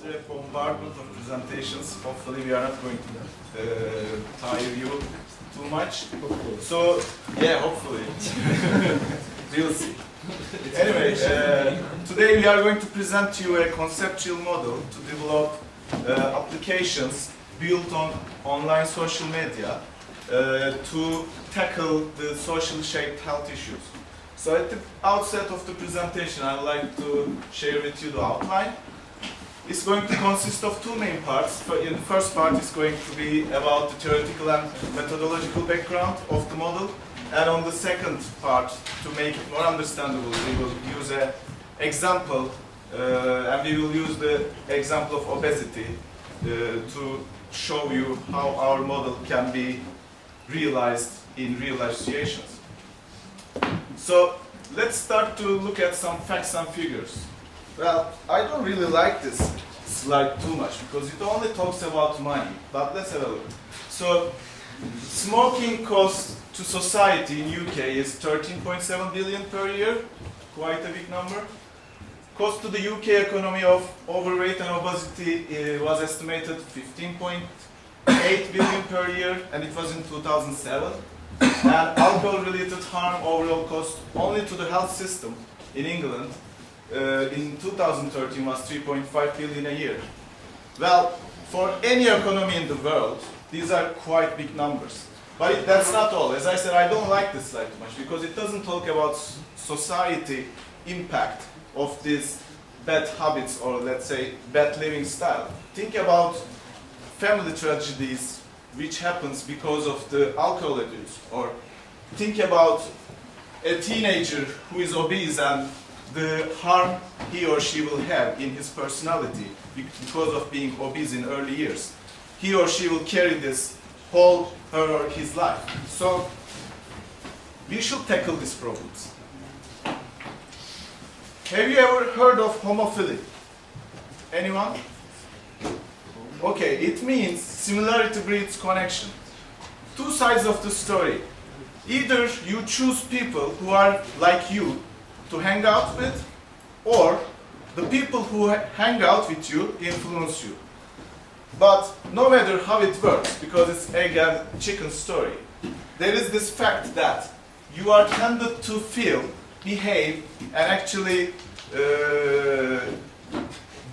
after a bombardment of presentations, hopefully we are not going to tire you too much. So, yeah, hopefully. We'll see. Anyway, today we are going to present to you a conceptual model to develop applications built on online social media to tackle the socially shaped health issues. So at the outset of the presentation, I'd like to share with you the outline. It's going to consist of two main parts. In the first part, it's going to be about the theoretical and methodological background of the model. And on the second part, to make it more understandable, we will use an example, and we will use the example of obesity to show you how our model can be realized in real-life situations. So let's start to look at some facts and figures. Well, I don't really like this slide too much because it only talks about money, but let's have a look. So smoking cost to society in UK is 13.7 billion per year, quite a big number. Cost to the UK economy of overweight and obesity was estimated 15.8 billion per year, and it was in 2007. And alcohol-related harm overall cost only to the health system in England in 2013 was 3.5 billion a year. Well, for any economy in the world, these are quite big numbers. But that's not all. As I said, I don't like this slide too much because it doesn't talk about society impact of these bad habits or, let's say, bad living style. Think about family tragedies which happens because of the alcohol abuse, or think about a teenager who is obese and the harm he or she will have in his personality because of being obese in early years. He or she will carry this whole her or his life. So we should tackle these problems. Have you ever heard of homophily? Anyone? Okay, it means similarity breeds connection. Two sides of the story. Either you choose people who are like you to hang out with, or the people who hang out with you influence you. But no matter how it works, because it's egg and chicken story, there is this fact that you are tended to feel, behave, and actually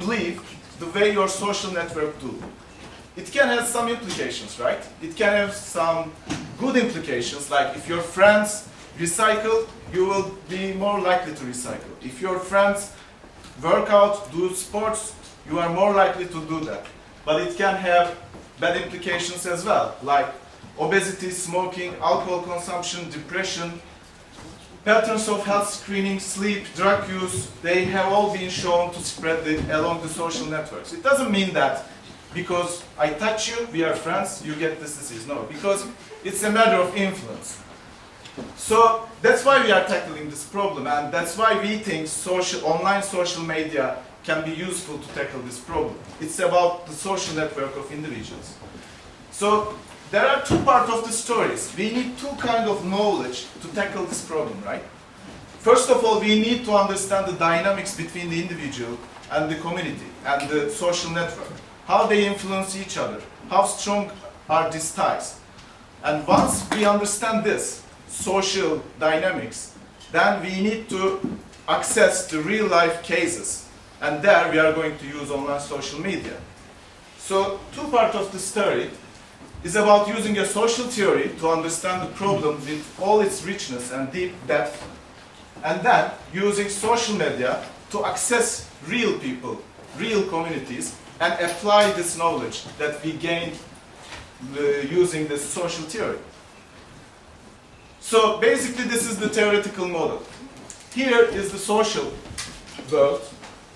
believe the way your social network do. It can have some implications, right? It can have some good implications, like if your friends recycle, you will be more likely to recycle. If your friends work out, do sports, you are more likely to do that. But it can have bad implications as well, like obesity, smoking, alcohol consumption, depression, patterns of health screening, sleep, drug use. They have all been shown to spread along the social networks. It doesn't mean that because I touch you, we are friends, you get this disease. No, because it's a matter of influence. So that's why we are tackling this problem, and that's why we think online social media can be useful to tackle this problem. It's about the social network of individuals. So there are two parts of the stories. We need two kinds of knowledge to tackle this problem, right? First of all, we need to understand the dynamics between the individual and the community and the social network. How they influence each other, how strong are these ties. And once we understand this social dynamics, then we need to access the real life cases. And there we are going to use online social media. So two parts of the story is about using a social theory to understand the problem with all its richness and deep depth, and then using social media to access real people, real communities, and apply this knowledge that we gained using this social theory. So basically this is the theoretical model. Here is the social world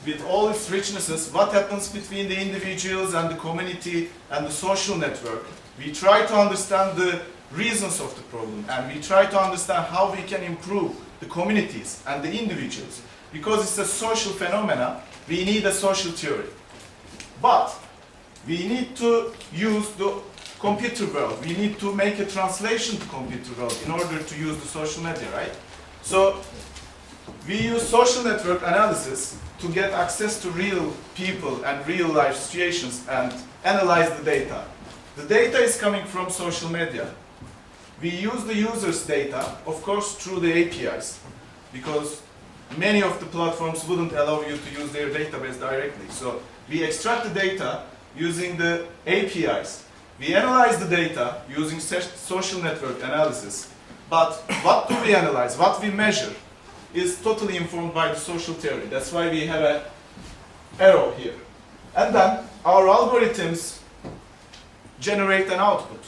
with all its richnesses, what happens between the individuals and the community and the social network. We try to understand the reasons of the problem, and we try to understand how we can improve the communities and the individuals. Because it's a social phenomena, we need a social theory. But we need to use the computer world. We need to make a translation to computer world in order to use the social media, right? So we use social network analysis to get access to real people and real life situations and analyze the data. The data is coming from social media. We use the user's data, of course, through the APIs, because many of the platforms wouldn't allow you to use their database directly. So we extract the data using the APIs. We analyze the data using social network analysis. But what do we analyze, what we measure, is totally informed by the social theory. That's why we have an arrow here. And then our algorithms generate an output.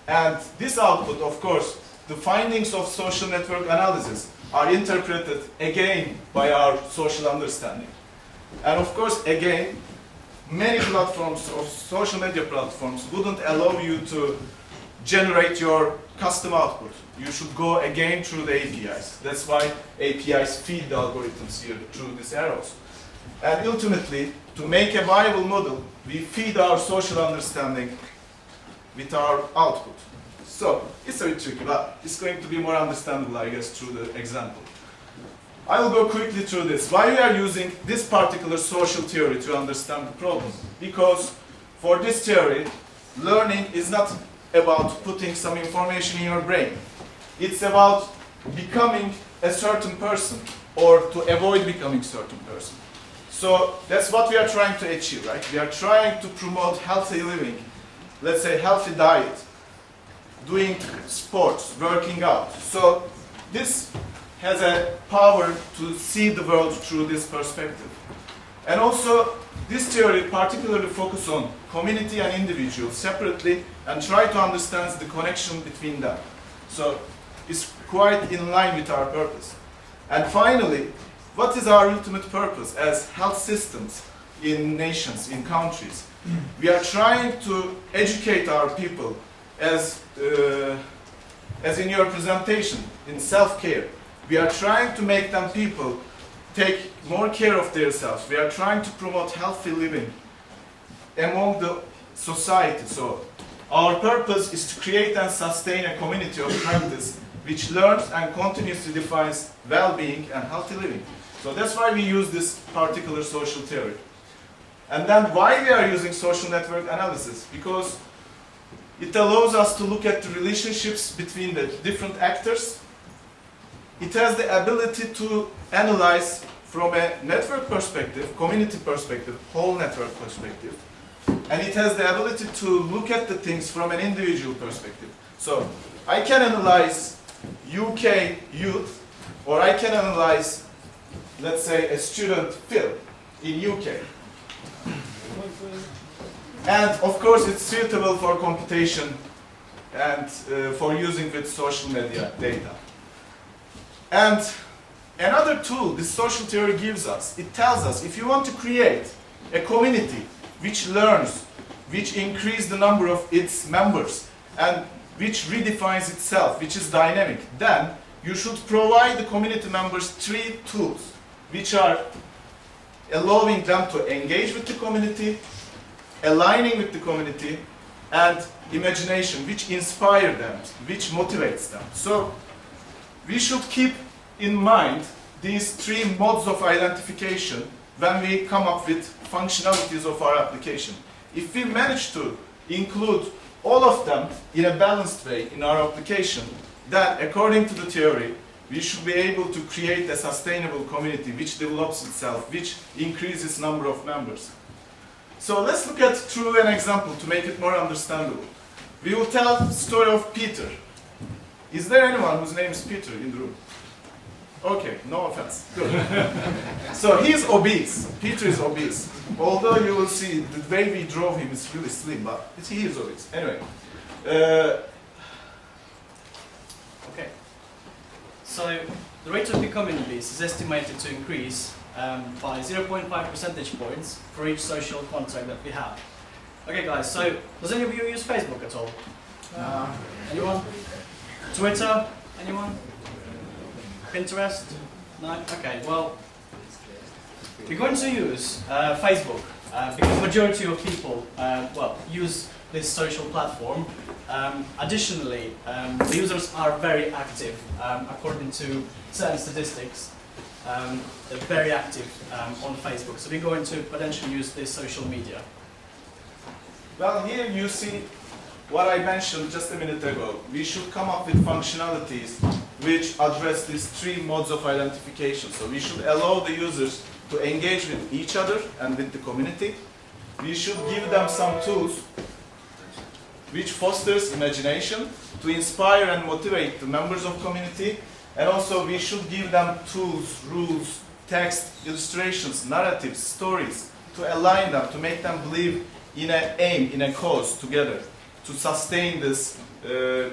And this output, of course, the findings of social network analysis are interpreted again by our social understanding. And of course, again, many platforms of social media platforms wouldn't allow you to generate your custom output. You should go again through the APIs. That's why APIs feed the algorithms here through these arrows. And ultimately, to make a viable model, we feed our social understanding with our output. So, it's a bit tricky, but it's going to be more understandable, I guess, through the example. I will go quickly through this. Why we are using this particular social theory to understand the problem? Because for this theory, learning is not about putting some information in your brain. It's about becoming a certain person or to avoid becoming a certain person. So that's what we are trying to achieve, right? We are trying to promote healthy living, let's say healthy diet, doing sports, working out. So this has a power to see the world through this perspective. And also, this theory particularly focuses on community and individual separately and try to understand the connection between them. So it's quite in line with our purpose. And finally, what is our ultimate purpose as health systems in nations, in countries? We are trying to educate our people as in your presentation, in self-care. We are trying to make them people take more care of themselves. We are trying to promote healthy living among the society. So our purpose is to create and sustain a community of practice which learns and continuously defines well-being and healthy living. So that's why we use this particular social theory. And then why we are using social network analysis? Because it allows us to look at the relationships between the different actors. It has the ability to analyze from a network perspective, community perspective, whole network perspective. And it has the ability to look at the things from an individual perspective. So I can analyze UK youth, or I can analyze, let's say, a student Phil in UK. And of course it's suitable for computation and for using with social media data. And another tool this social theory gives us, it tells us if you want to create a community which learns, which increases the number of its members, and which redefines itself, which is dynamic, then you should provide the community members 3 tools, which are allowing them to engage with the community, aligning with the community, and imagination, which inspire them, which motivates them. So we should keep in mind these 3 modes of identification when we come up with functionalities of our application. If we manage to include all of them in a balanced way in our application, then according to the theory, we should be able to create a sustainable community which develops itself, which increases number of members. So let's look at through an example to make it more understandable. We will tell the story of Peter. Is there anyone whose name is Peter in the room? Okay, no offense. Good. So he's obese. Peter is obese. Although you will see the way we drove him is really slim, but he is obese. Anyway. Okay. So the rate of becoming obese is estimated to increase by 0.5 percentage points for each social contact that we have. Okay guys, so does any of you use Facebook at all? Anyone? Twitter? Anyone? Pinterest? No? Okay, well, we're going to use Facebook because the majority of people, use this social platform. Additionally, the users are very active according to certain statistics. they're very active on Facebook. So we're going to potentially use this social media. Well, here you see what I mentioned just a minute ago. We should come up with functionalities which address these three modes of identification. So we should allow the users to engage with each other and with the community. We should give them some tools which fosters imagination to inspire and motivate the members of community. And also we should give them tools, rules, text, illustrations, narratives, stories to align them, to make them believe in an aim, in a cause together, to sustain this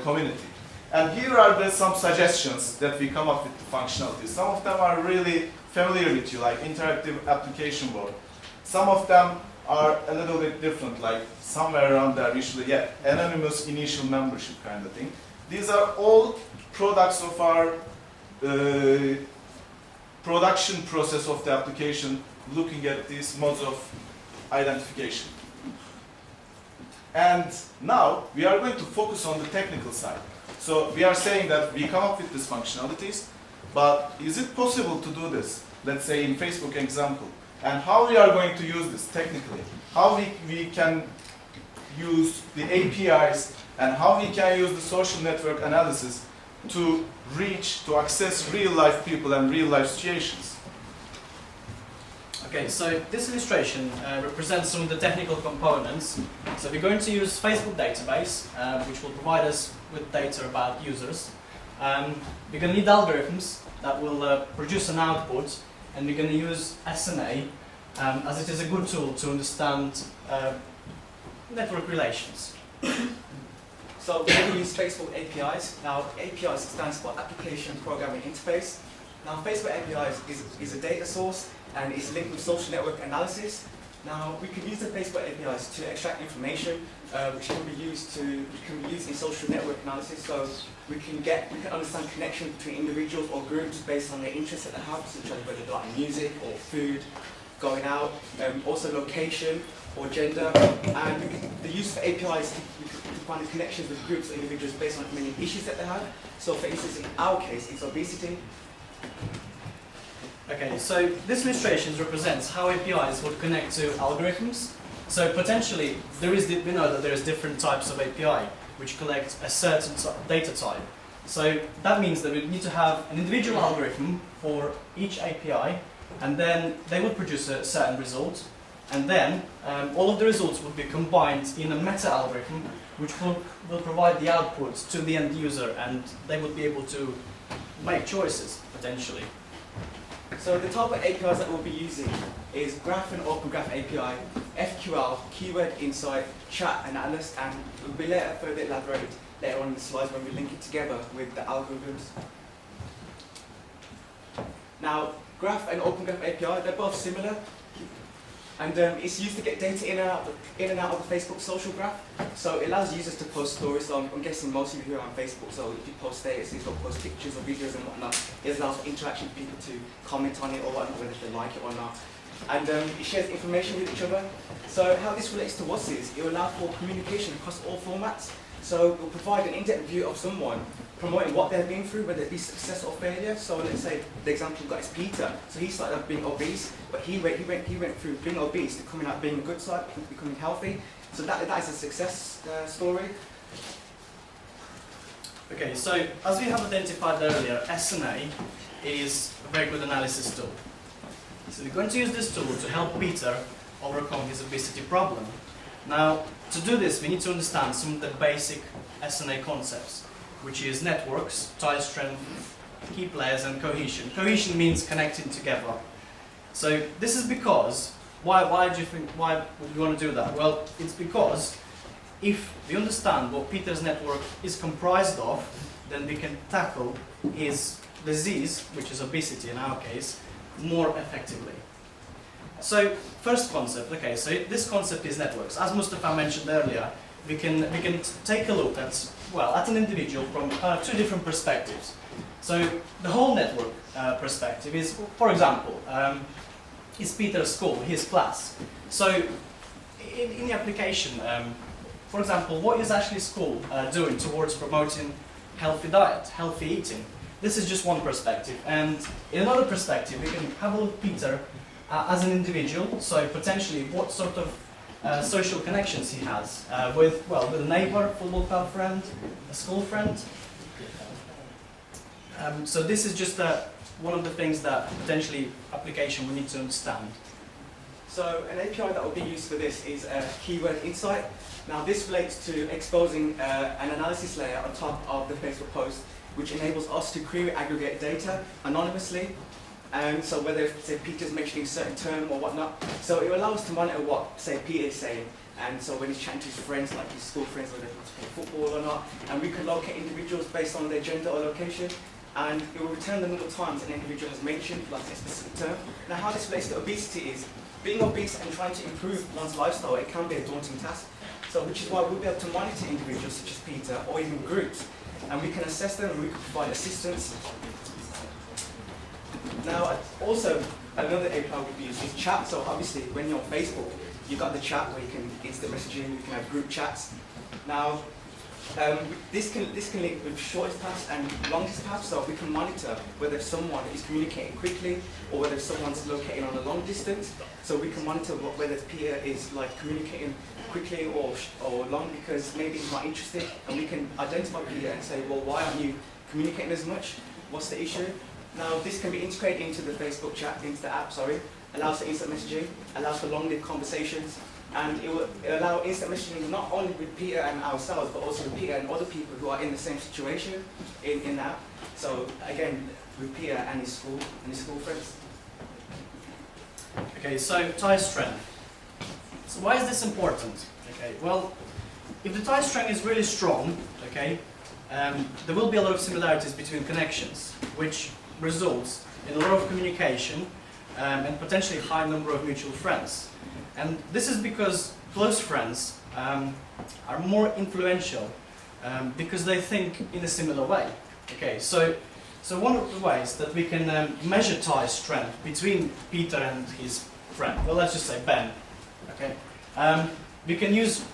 community. And here are some suggestions that we come up with the functionalities. Some of them are really familiar with you, like interactive application board. Some of them are a little bit different, like somewhere around there, usually, yeah, anonymous initial membership kind of thing. These are all products of our production process of the application, looking at these modes of identification. And now we are going to focus on the technical side. So we are saying that we come up with these functionalities, but is it possible to do this? Let's say in Facebook example. And how we are going to use this technically? How we can use the APIs and how we can use the social network analysis to reach, to access real life people and real life situations. Okay, so this illustration represents some of the technical components. So we're going to use Facebook database, which will provide us with data about users. We're going to need algorithms that will produce an output, and we're going to use SNA as it is a good tool to understand network relations. So we're going to use Facebook APIs. Now, APIs stands for Application Programming Interface. Now, Facebook APIs is a data source and it's linked with social network analysis. Now, we can use the Facebook APIs to extract information which can be used in social network analysis. So we can understand connections between individuals or groups based on their interests that they have, such as whether they like music or food, going out, also location or gender. And the use of APIs, we can find connections with groups or individuals based on many issues that they have. So for instance, in our case, it's obesity. Okay, so this illustration represents how APIs would connect to algorithms. So potentially, we know that there is different types of API which collect a certain data type. So that means that we need to have an individual algorithm for each API, and then they would produce a certain result, and then all of the results would be combined in a meta-algorithm which will provide the output to the end user, and they would be able to make choices, potentially. So the type of APIs that we'll be using is Graph and Open Graph API, FQL, Keyword Insight, Chat and Analyst, and we'll be further elaborate later on in the slides when we link it together with the algorithms. Now, Graph and Open Graph API, they're both similar, and it's used to get data in and out of the Facebook social graph. So it allows users to post stories. So I'm guessing most of you here are on Facebook. So if you post statuses or post pictures or videos and whatnot, it allows for interaction with people to comment on it or whatnot, whether they like it or not. And it shares information with each other. So how this relates to us is it will allow for communication across all formats. So it will provide an in-depth view of someone promoting what they've been through, whether it be success or failure. So let's say the example we've got is Peter. So he started off being obese, but he went through being obese to coming out being a good side, becoming healthy. So that is a success story. Okay, so as we have identified earlier, SNA is a very good analysis tool. So we're going to use this tool to help Peter overcome his obesity problem. Now, to do this, we need to understand some of the basic SNA concepts, which is networks, tie strength, key players, and cohesion. Cohesion means connecting together. So this is because, why would we want to do that? Well, it's because if we understand what Peter's network is comprised of, then we can tackle his disease, which is obesity in our case, more effectively. So first concept, okay, so this concept is networks. As Mustafa mentioned earlier, we can take a look at, well, at an individual from two different perspectives. So the whole network perspective is, for example, is Peter's school, his class. So in the application, for example, what is actually school doing towards promoting healthy diet, healthy eating? this is just one perspective. And in another perspective, we can have a look at Peter as an individual, so potentially what sort of social connections he has with a neighbor, football club friend, a school friend. So this is just one of the things that potentially application we need to understand. So an API that will be used for this is a keyword insight. Now this relates to exposing an analysis layer on top of the Facebook post, which enables us to query aggregate data anonymously. And so whether, say, Peter's mentioning a certain term or whatnot, so it will allow us to monitor what, say, Peter is saying. And so when he's chatting to his friends, like his school friends, whether they want to play football or not, and we can locate individuals based on their gender or location, and it will return the number of times an individual has mentioned, like a specific term. Now how this relates to obesity is, being obese and trying to improve one's lifestyle, it can be a daunting task. So which is why we'll be able to monitor individuals such as Peter, or even groups, and we can assess them and we can provide assistance. Now, also, another API would be used is chat. So obviously, when you're on Facebook, you've got the chat where you can instant messaging, you can have group chats. Now, this can link with shortest paths and longest paths, so we can monitor whether someone is communicating quickly or whether someone's located on a long distance. So we can monitor whether Peter is like communicating quickly or long, because maybe he's not interested, and we can identify Peter and say, well, why aren't you communicating as much? What's the issue? Now this can be integrated into the Facebook chat, into the app, allows for instant messaging, allows for long-lived conversations, and it will allow instant messaging not only with Peter and ourselves, but also with Peter and other people who are in the same situation in the app. So again, with Peter and his school friends. Okay, so tie strength. So why is this important? Okay, well, if the tie strength is really strong, okay, there will be a lot of similarities between connections, which results in a lot of communication and potentially a high number of mutual friends. And this is because close friends are more influential because they think in a similar way. Okay, so one of the ways that we can measure tie strength between Peter and his friend, well, let's just say Ben, okay, we can use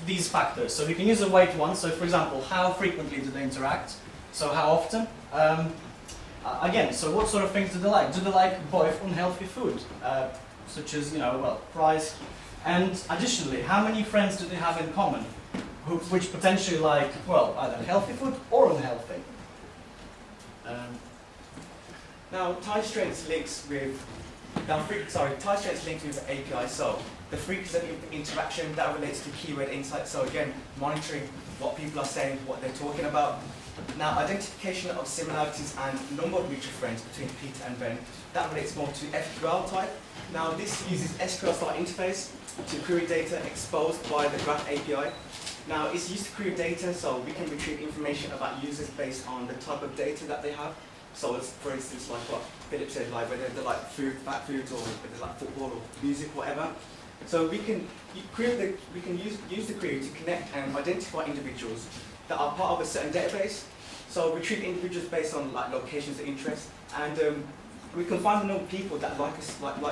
these factors. So we can use a weight one. So for example, how frequently do they interact? So how often? Again, so what sort of things do they like? Do they like both unhealthy food, such as, fries? And additionally, how many friends do they have in common, which potentially like, either healthy food or unhealthy? Now, tie strengths links with tie strengths linked with API. So the frequency of interaction that relates to keyword insight. So again, monitoring what people are saying, what they're talking about. Now, identification of similarities and number of mutual friends between Peter and Ben, that relates more to SQL type. Now, this uses SQL-style interface to query data exposed by the Graph API. Now, it's used to query data, so we can retrieve information about users based on the type of data that they have. So, it's, for instance, like what Philip said, like whether they like food, fat foods, or whether they like football or music, whatever. So we can use the query to connect and identify individuals that are part of a certain database. So we treat individuals based on like locations of interest, and we can find the number of people that like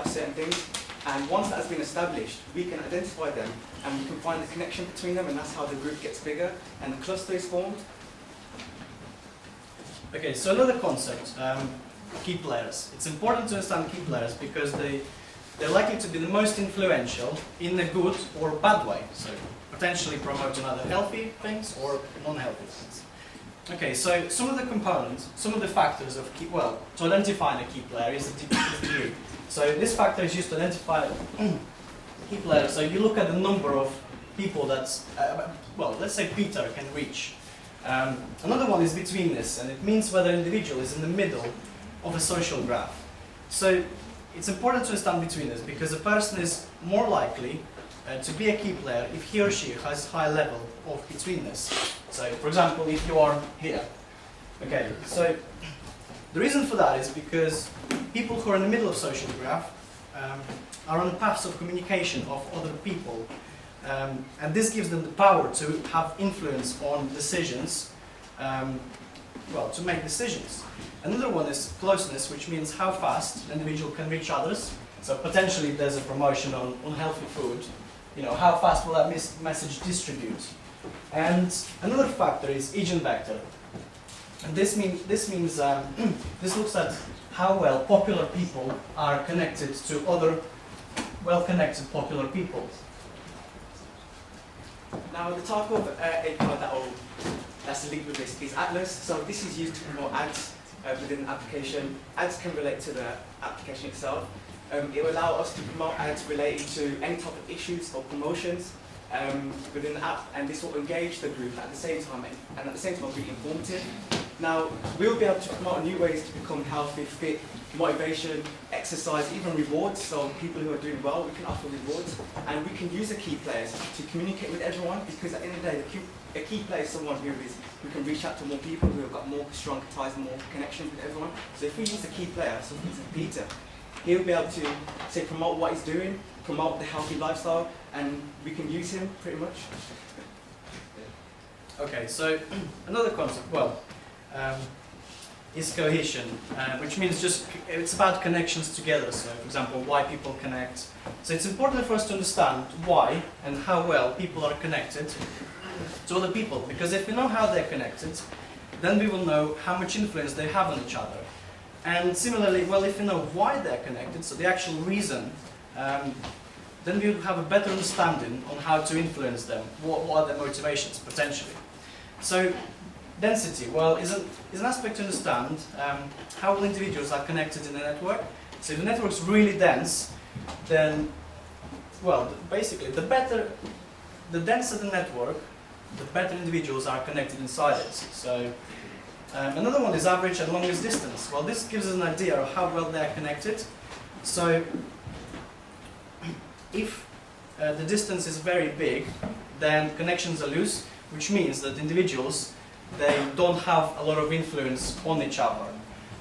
certain things. And once that has been established, we can identify them, and we can find the connection between them, and that's how the group gets bigger and the cluster is formed. Okay, so another concept, key players. It's important to understand key players because they're likely to be the most influential in a good or bad way. So potentially promoting either healthy things or non-healthy things. Okay, so some of the components, some of the factors of to identify a key player is the degree. So this factor is used to identify key players. So you look at the number of people that's, let's say Peter can reach. Another one is betweenness, and it means whether an individual is in the middle of a social graph. So it's important to understand betweenness because a person is more likely to be a key player if he or she has high level of betweenness. So, for example, if you are here. Okay, so the reason for that is because people who are in the middle of social graph are on paths of communication of other people, and this gives them the power to have influence on decisions, to make decisions. Another one is closeness, which means how fast an individual can reach others. So potentially if there's a promotion on unhealthy food, how fast will that message distribute? And another factor is eigenvector. And this means this looks at how well popular people are connected to other well-connected popular people. Now, the type of API that's linked with this is Atlas. So this is used to promote ads within an application. Ads can relate to the application itself. It will allow us to promote ads related to any type of issues or promotions within the app, and this will engage the group at the same time, and at the same time be informative. Now, we'll be able to promote new ways to become healthy, fit, motivation, exercise, even rewards. So people who are doing well, we can offer rewards, and we can use the key players to communicate with everyone, because at the end of the day, a key player is someone who can reach out to more people, who have got more strong ties, more connections with everyone. So if we use the key player, so for instance Peter, he'll be able to say promote what he's doing, promote the healthy lifestyle, and we can use him pretty much. Okay, so another concept, is cohesion, which means it's about connections together. So, for example, why people connect. So it's important for us to understand why and how well people are connected to other people, because if we know how they're connected, then we will know how much influence they have on each other. And similarly, if we know why they're connected, so the actual reason, then we'll have a better understanding on how to influence them. What are their motivations, potentially? So, density, is an aspect to understand how well individuals are connected in a network. So if the network's really dense, then, basically, the denser the network, the better individuals are connected inside it. So, another one is average and longest distance. Well, this gives us an idea of how well they're connected. So, if the distance is very big, then connections are loose, which means that individuals, they don't have a lot of influence on each other.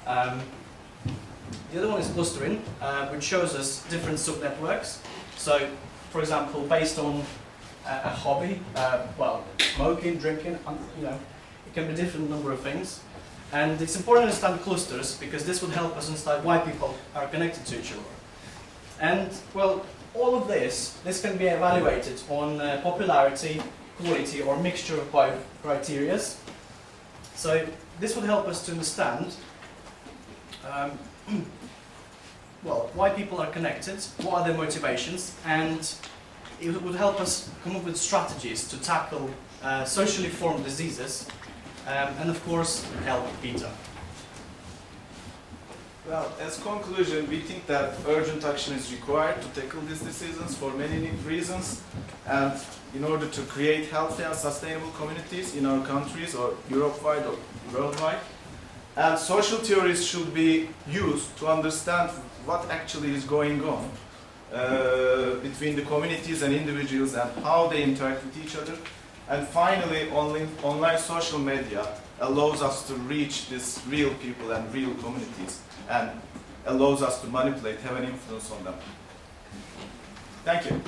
The other one is clustering, which shows us different subnetworks. So, for example, based on a hobby, smoking, drinking, it can be a different number of things. And it's important to understand clusters, because this will help us understand why people are connected to each other. And, all of this can be evaluated on popularity, quality, or mixture of both criteria. So this would help us to understand why people are connected, what are their motivations, and it would help us come up with strategies to tackle socially formed diseases, and of course help Peter. Well, as conclusion, we think that urgent action is required to tackle these diseases for many reasons, and in order to create healthy and sustainable communities in our countries, or Europe-wide or worldwide. And social theories should be used to understand what actually is going on between the communities and individuals, and how they interact with each other. And finally, online social media allows us to reach these real people and real communities, and allows us to manipulate, have an influence on them. Thank you.